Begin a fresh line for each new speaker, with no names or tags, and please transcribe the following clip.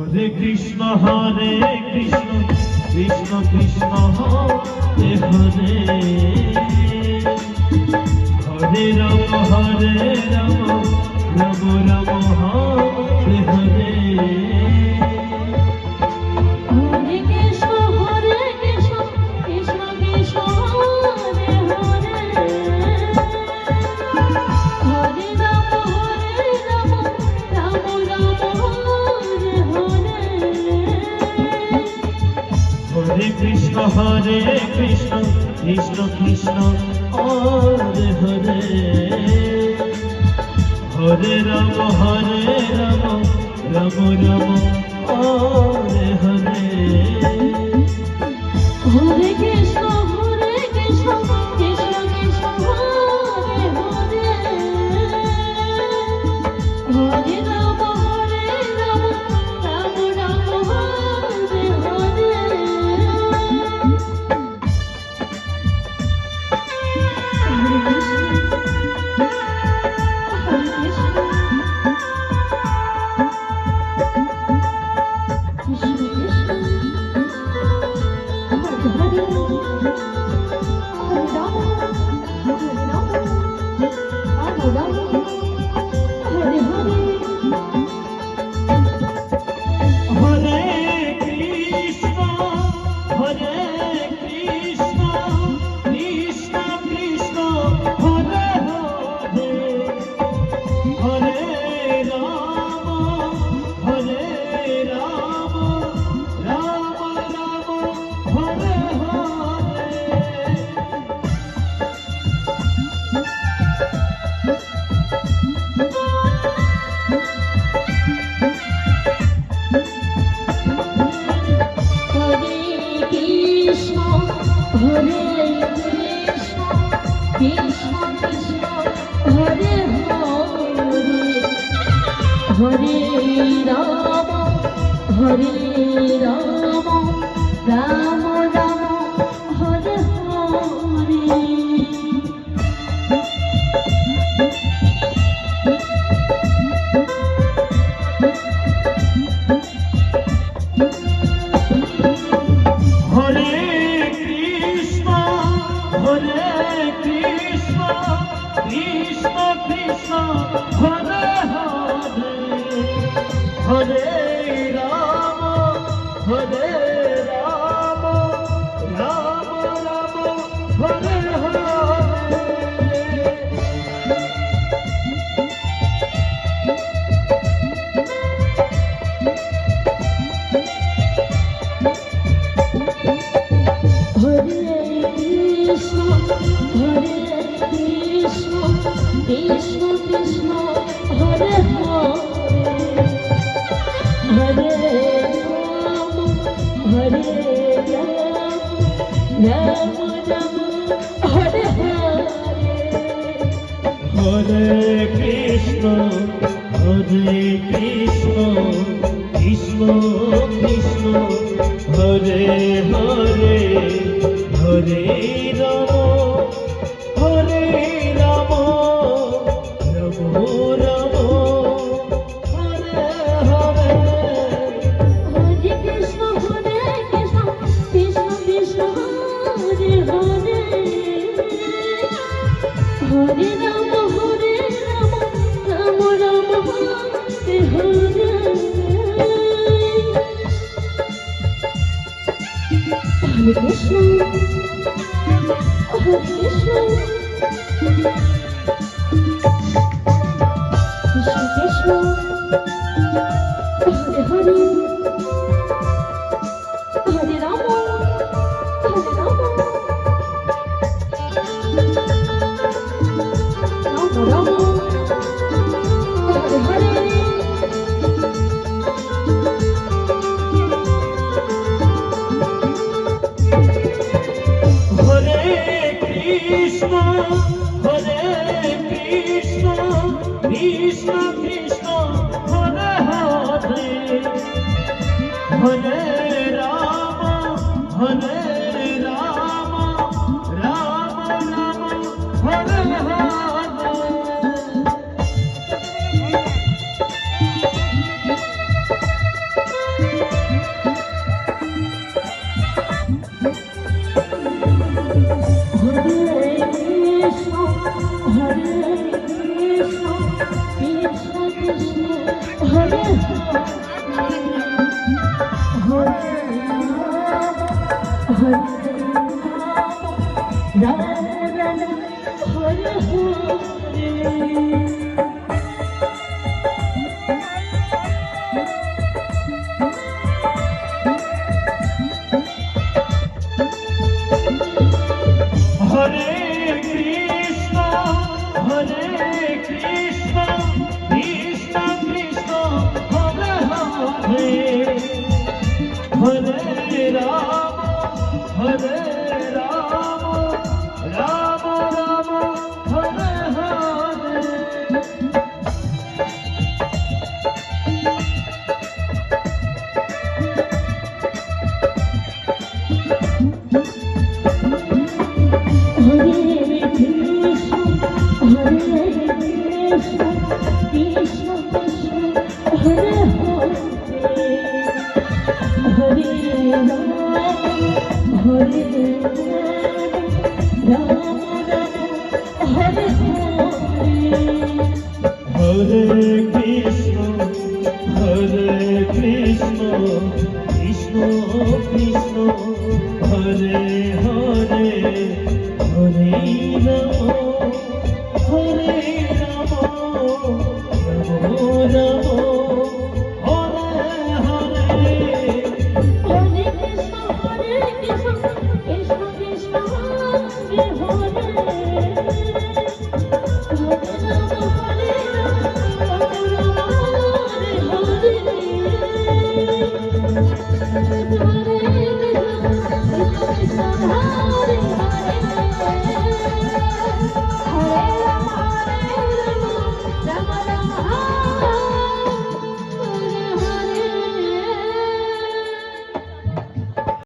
Hare Krishna Krishna Krishna Hare Hare, Hare Ram Ram Ram Hare Hare.
Hare Krishna Krishna Krishna Hare Hare, Hare Ram Ram Ram Hare Hare.
Hare Krishna Krishna Krishna Hare Hare, Hare Ram Ram Ram Hare Hare.
Hare Krishna Krishna Krishna Hare Hare, Hare Ram Ram Ram Hare Hare. Hare Ram Ram Ram Hare Hare.
Hare Krishna Krishna Krishna Hare Hare, Hare Ram Ram Ram Hare Hare.
Krishna Krishna Hare Hare, Hare Ram Ram Ram Hare Hare.
Hare Krishna Krishna Krishna Hare Hare, Hare Ram Ram Ram Hare Hare.
Hare Krishna Krishna Krishna Hare Hare, Hare Ram Ram Ram Hare Hare. Hare Krishna Krishna Krishna Hare Hare, Hare Ram Ram Hare Hare.
Hare Krishna Krishna Krishna Hare Hare, Hare Ram Ram Ram Hare Hare. Hare Krishna Hare Krishna Krishna Krishna Hare Hare Hare Ram Hare Ram Ram Ram Hare Hare
Hare Krishna Hare Krishna Krishna Krishna Hare Hare Hare Ram Hare Ram Ram Hare Hare
Hare Krishna Krishna Krishna Hare Hare Hare Ram Hare Ram Ram Ram Hare Hare
Hare Krishna Krishna Krishna Krishna